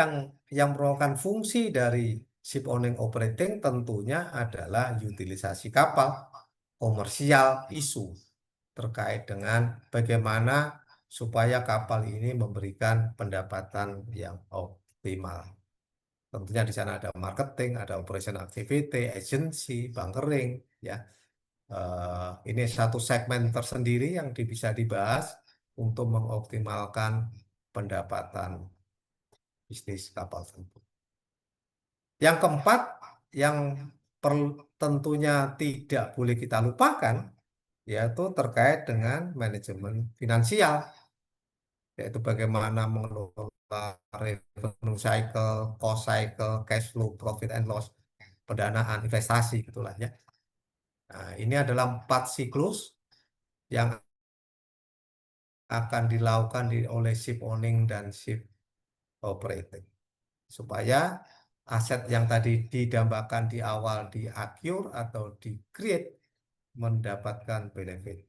[SPEAKER 1] yang merupakan fungsi dari ship owning operating tentunya adalah utilisasi kapal, komersial isu terkait dengan bagaimana supaya kapal ini memberikan pendapatan yang optimal. Tentunya di sana ada marketing, ada operation activity, agency, bunkering, ya. Ini satu segmen tersendiri yang bisa dibahas untuk mengoptimalkan pendapatan bisnis kapal tersebut. Yang keempat, yang tentunya tidak boleh kita lupakan, yaitu terkait dengan manajemen finansial, yaitu bagaimana mengelola revenue cycle, cost cycle, cash flow, profit and loss, pendanaan, investasi, gitulah ya. Nah, ini adalah 4 siklus yang akan dilakukan oleh ship owning dan ship operating. Supaya aset yang tadi didambakan di awal di acquire atau di create mendapatkan benefit.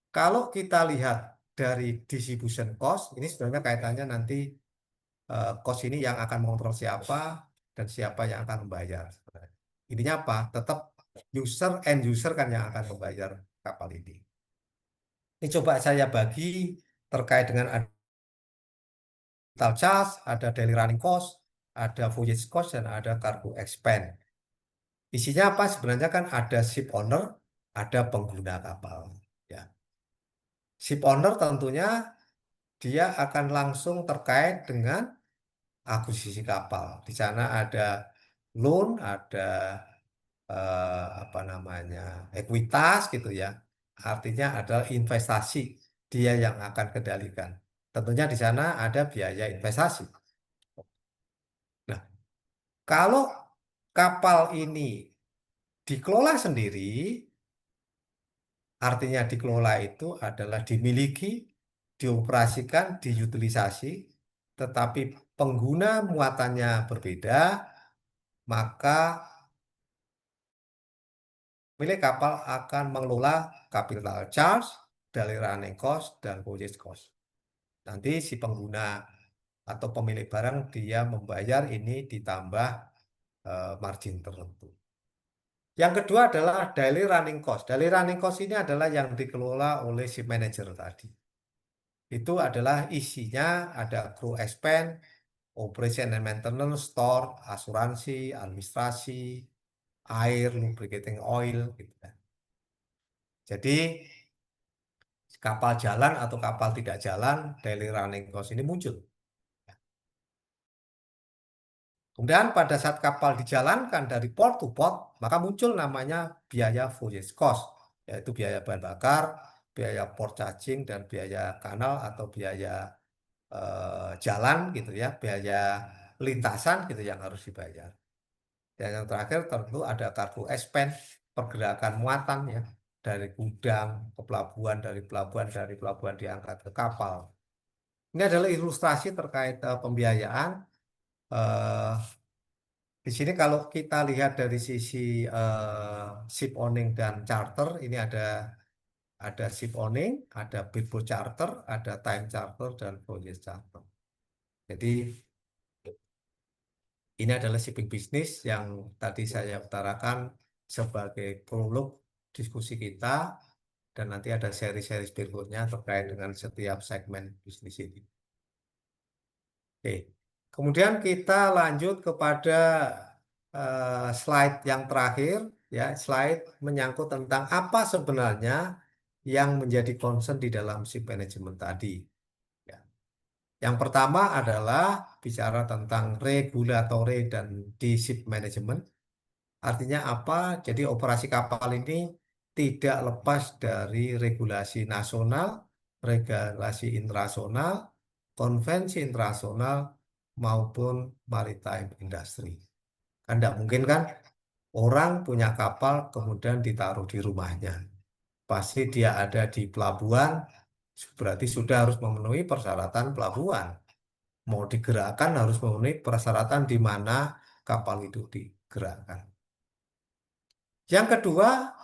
[SPEAKER 1] Kalau kita lihat dari distribution cost, ini sebenarnya kaitannya nanti cost ini yang akan mengontrol siapa dan siapa yang akan membayar. Intinya apa? Tetap end user kan yang akan membayar kapal ini. Ini coba saya bagi terkait dengan capital charge, ada daily running cost, ada voyage cost, dan ada cargo expense. Isinya apa? Sebenarnya kan ada ship owner, ada pengguna kapal. Ya. Ship owner tentunya dia akan langsung terkait dengan akuisisi kapal. Di sana ada loan, ada apa namanya ekuitas gitu ya. Artinya adalah investasi dia yang akan kendalikan. Tentunya di sana ada biaya investasi. Nah, kalau kapal ini dikelola sendiri, artinya dikelola itu adalah dimiliki, dioperasikan, diutilisasi, tetapi pengguna muatannya berbeda, maka milik kapal akan mengelola capital charge, daily running cost, dan voyage cost. Nanti si pengguna atau pemilik barang dia membayar ini ditambah margin tertentu. Yang kedua adalah daily running cost. Daily running cost ini adalah yang dikelola oleh si manajer tadi. Itu adalah isinya ada crew expense, operation and maintenance, store, asuransi, administrasi, air, lubricating oil, gitu kan. Jadi kapal jalan atau kapal tidak jalan, daily running cost ini muncul. Kemudian pada saat kapal dijalankan dari port to port, maka muncul namanya biaya voyage cost, yaitu biaya bahan bakar, biaya port charging, dan biaya kanal atau biaya jalan gitu ya, biaya lintasan gitu yang harus dibayar. Dan yang terakhir tentu ada cargo expense, pergerakan muatan ya, dari gudang ke pelabuhan, dari pelabuhan diangkat ke kapal. Ini adalah ilustrasi terkait pembiayaan. Eh, di sini kalau kita lihat dari sisi ship owning dan charter, ini ada ship owning, ada bareboat charter, ada time charter dan voyage charter. Jadi Ini adalah shipping business yang tadi saya utarakan sebagai prolog diskusi kita, dan nanti ada seri-seri berikutnya terkait dengan setiap segmen bisnis ini. Oke, kemudian kita lanjut kepada slide yang terakhir, ya, slide menyangkut tentang apa sebenarnya yang menjadi concern di dalam ship management tadi. Ya. Yang pertama adalah bicara tentang regulatory dan di ship management. Artinya apa? Jadi operasi kapal ini tidak lepas dari regulasi nasional, regulasi internasional, konvensi internasional, maupun maritime industry. Kan tidak mungkin kan orang punya kapal kemudian ditaruh di rumahnya. Pasti dia ada di pelabuhan, berarti sudah harus memenuhi persyaratan pelabuhan. Mau digerakkan harus memenuhi persyaratan di mana kapal itu digerakkan. Yang kedua,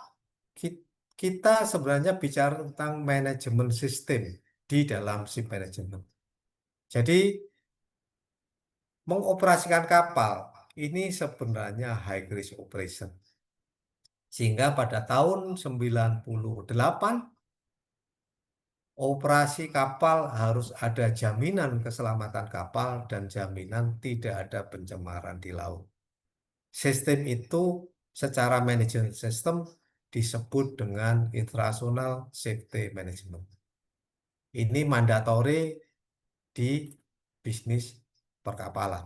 [SPEAKER 1] kita sebenarnya bicara tentang manajemen sistem di dalam ship management. Jadi, mengoperasikan kapal ini sebenarnya high risk operation. Sehingga pada tahun 98, operasi kapal harus ada jaminan keselamatan kapal dan jaminan tidak ada pencemaran di laut. Sistem itu secara manajemen sistem disebut dengan International Safety Management. Ini mandatori di bisnis perkapalan.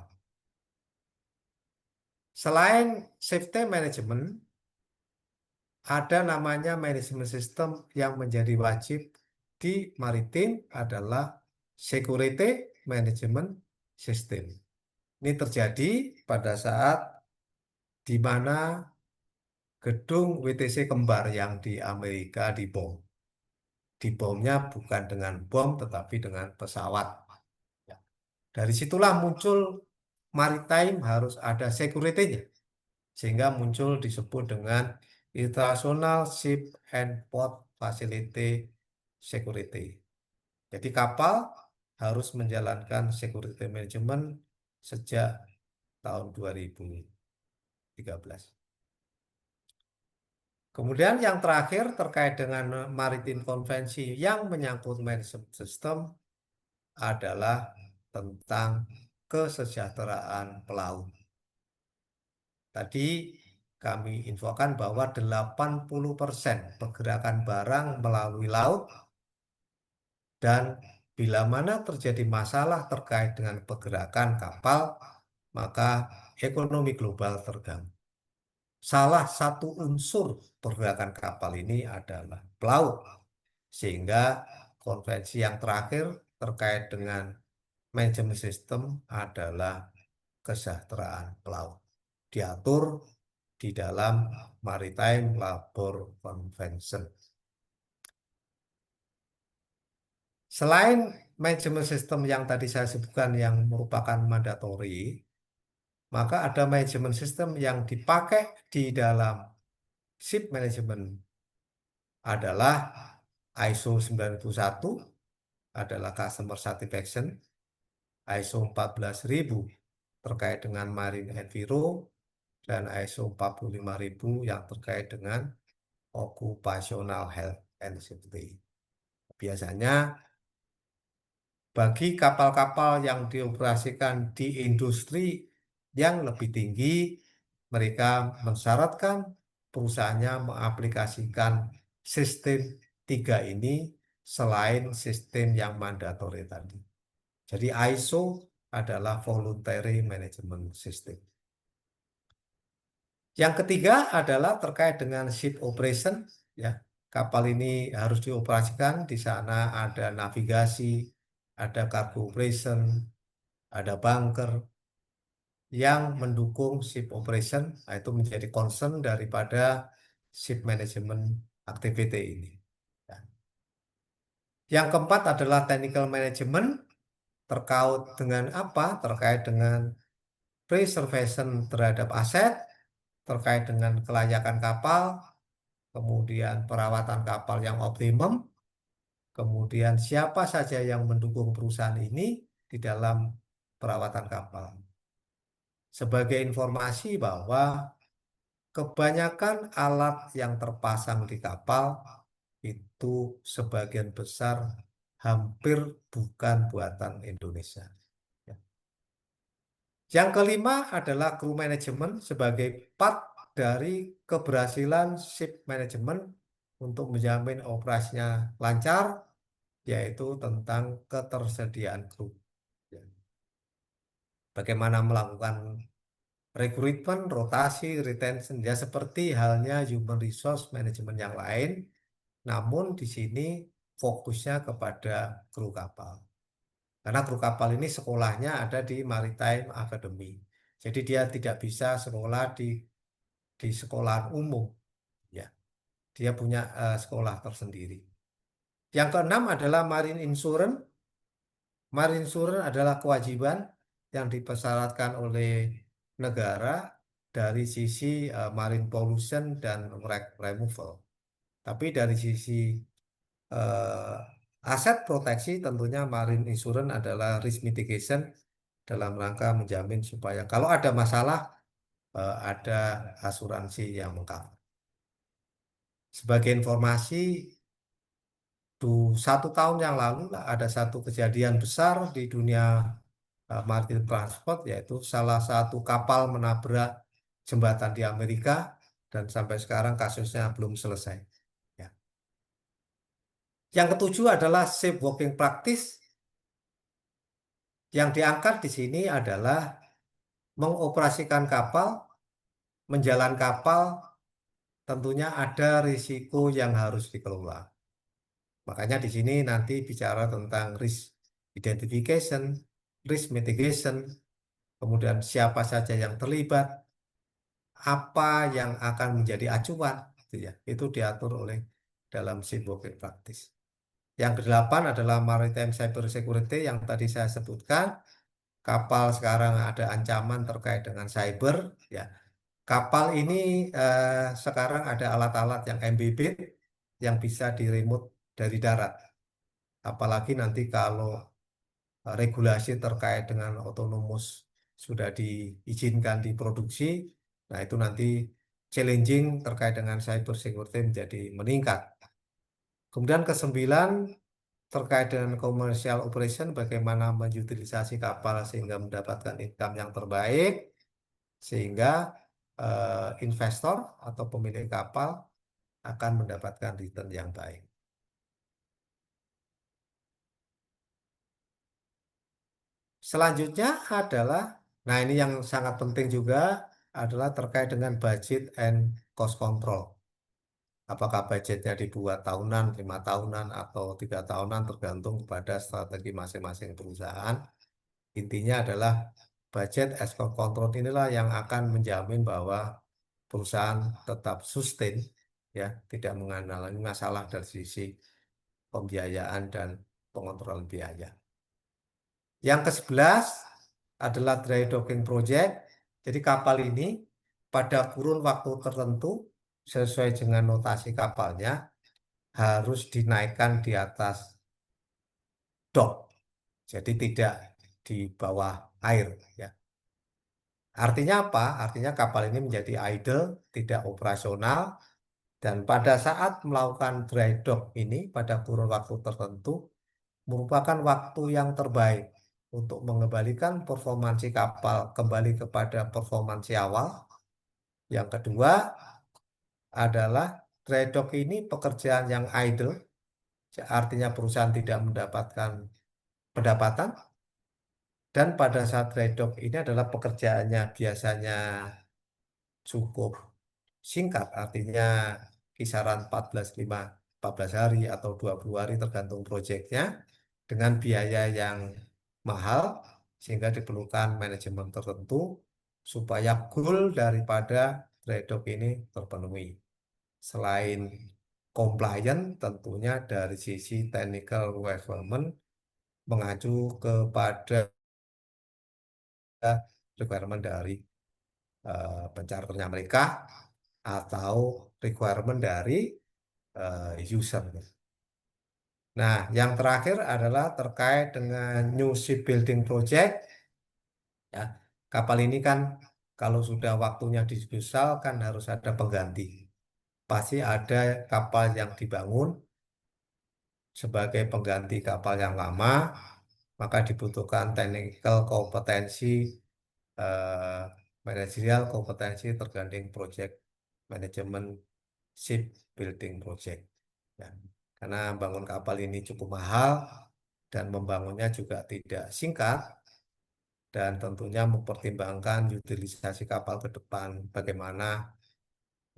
[SPEAKER 1] Selain safety management, ada namanya manajemen sistem yang menjadi wajib di maritim adalah security management system. Ini terjadi pada saat di mana gedung WTC kembar yang di Amerika dibom. Dibomnya bukan dengan bom tetapi dengan pesawat. Ya. Dari situlah muncul maritime harus ada security-nya. Sehingga muncul disebut dengan International Ship and Port Facility Security. Jadi kapal harus menjalankan security management sejak tahun 2013. Kemudian yang terakhir terkait dengan Maritime Konvensi yang menyangkut management system adalah tentang kesejahteraan pelaut. Tadi kami infokan bahwa 80% pergerakan barang melalui laut, dan bila mana terjadi masalah terkait dengan pergerakan kapal, maka ekonomi global terganggu. Salah satu unsur pergerakan kapal ini adalah pelaut. Sehingga konvensi yang terakhir terkait dengan manajemen sistem adalah kesejahteraan pelaut. Diatur di dalam Maritime Labor Convention. Selain manajemen sistem yang tadi saya sebutkan yang merupakan mandatori, maka ada manajemen sistem yang dipakai di dalam ship management adalah ISO 91 adalah Customer Satisfaction, ISO 14.000 terkait dengan Marine Enviro, dan ISO 45.000 yang terkait dengan Occupational Health and Safety. Biasanya bagi kapal-kapal yang dioperasikan di industri yang lebih tinggi, mereka mensyaratkan perusahaannya mengaplikasikan sistem 3 ini selain sistem yang mandatori tadi. Jadi ISO adalah Voluntary Management System. Yang ketiga adalah terkait dengan ship operation, ya. Kapal ini harus dioperasikan, di sana ada navigasi, ada cargo operation, ada bunker yang mendukung ship operation. Nah, itu menjadi concern daripada ship management activity ini. Ya. Yang keempat adalah technical management, terkait dengan apa? Terkait dengan preservation terhadap aset, terkait dengan kelayakan kapal, kemudian perawatan kapal yang optimum, kemudian siapa saja yang mendukung perusahaan ini di dalam perawatan kapal. Sebagai informasi bahwa kebanyakan alat yang terpasang di kapal itu sebagian besar hampir bukan buatan Indonesia. Ya. Yang kelima adalah kru manajemen sebagai part dari keberhasilan ship management untuk menjamin operasinya lancar, yaitu tentang ketersediaan kru. Ya. Bagaimana melakukan rekrutmen, rotasi, retention, ya seperti halnya human resource management yang lain, namun di sini fokusnya kepada kru kapal. Karena kru kapal ini sekolahnya ada di Maritime Academy. Jadi dia tidak bisa sekolah di sekolahan umum, ya. Dia punya sekolah tersendiri. Yang keenam adalah marine insurance. Marine insurance adalah kewajiban yang dipersyaratkan oleh negara dari sisi marine pollution dan wreck removal. Tapi dari sisi aset proteksi tentunya marine insurance adalah risk mitigation dalam rangka menjamin supaya kalau ada masalah ada asuransi yang mengcover. Sebagai informasi, 1 tahun yang lalu lah, ada satu kejadian besar di dunia maritim transport, yaitu salah satu kapal menabrak jembatan di Amerika dan sampai sekarang kasusnya belum selesai. Ya. Yang ketujuh adalah safe working practice. Yang diangkat di sini adalah mengoperasikan kapal, menjalan kapal, tentunya ada risiko yang harus dikelola. Makanya di sini nanti bicara tentang risk identification, risk mitigation, kemudian siapa saja yang terlibat, apa yang akan menjadi acuan, gitu ya. Itu diatur oleh dalam safe working practice. Yang kedelapan adalah maritime cyber security yang tadi saya sebutkan. Kapal sekarang ada ancaman terkait dengan cyber, ya. Kapal ini sekarang ada alat-alat yang MBB yang bisa di remote dari darat. Apalagi nanti kalau regulasi terkait dengan autonomous sudah diizinkan diproduksi, nah itu nanti challenging terkait dengan cyber security menjadi meningkat. Kemudian kesembilan terkait dengan commercial operation, bagaimana mengutilisasi kapal sehingga mendapatkan income yang terbaik, sehingga investor atau pemilik kapal akan mendapatkan return yang baik. Selanjutnya adalah, nah ini yang sangat penting juga, adalah terkait dengan budget and cost control. Apakah budgetnya dibuat tahunan, 5 tahunan, atau 3 tahunan, tergantung pada strategi masing-masing perusahaan. Intinya adalah budget as cost control inilah yang akan menjamin bahwa perusahaan tetap sustain, ya, tidak mengalami masalah dari sisi pembiayaan dan pengontrolan biaya. Yang ke-11 adalah dry docking project. Jadi kapal ini pada kurun waktu tertentu sesuai dengan notasi kapalnya harus dinaikkan di atas dock. Jadi tidak di bawah air, ya. Artinya apa? Artinya kapal ini menjadi idle, tidak operasional, dan pada saat melakukan dry dock ini pada kurun waktu tertentu merupakan waktu yang terbaik untuk mengembalikan performansi kapal kembali kepada performansi awal. Yang kedua adalah dry dock ini pekerjaan yang idle, artinya perusahaan tidak mendapatkan pendapatan. Dan pada saat dry dock ini adalah pekerjaannya biasanya cukup singkat, artinya kisaran 14 hari atau 20 hari tergantung proyeknya, dengan biaya yang mahal, sehingga diperlukan manajemen tertentu supaya goal daripada dry dock ini terpenuhi. Selain compliant, tentunya dari sisi technical requirement mengacu kepada requirement dari pencharternya mereka atau requirement dari user. Nah, yang terakhir adalah terkait dengan new shipbuilding project. Ya, kapal ini kan kalau sudah waktunya disposal kan harus ada pengganti. Pasti ada kapal yang dibangun sebagai pengganti kapal yang lama, maka dibutuhkan technical kompetensi, eh, manajerial kompetensi tergantung project manajemen shipbuilding project. Ya. Karena bangun kapal ini cukup mahal dan membangunnya juga tidak singkat dan tentunya mempertimbangkan utilisasi kapal ke depan bagaimana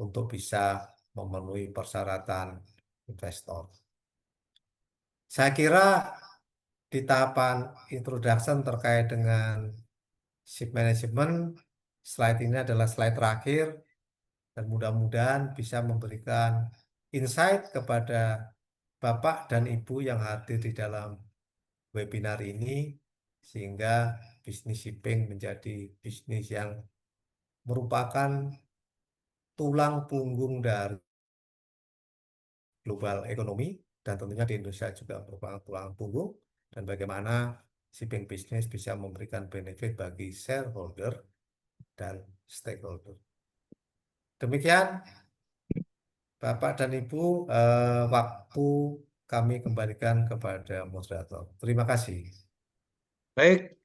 [SPEAKER 1] untuk bisa memenuhi persyaratan investor. Saya kira di tahapan introduction terkait dengan ship management, slide ini adalah slide terakhir dan mudah-mudahan bisa memberikan insight kepada Bapak dan Ibu yang hadir di dalam webinar ini sehingga bisnis shipping menjadi bisnis yang merupakan tulang punggung dari global ekonomi dan tentunya di Indonesia juga merupakan tulang punggung dan bagaimana shipping business bisa memberikan benefit bagi shareholder dan stakeholder. Demikian Bapak dan Ibu, waktu kami kembalikan kepada moderator. Terima kasih.
[SPEAKER 2] Baik.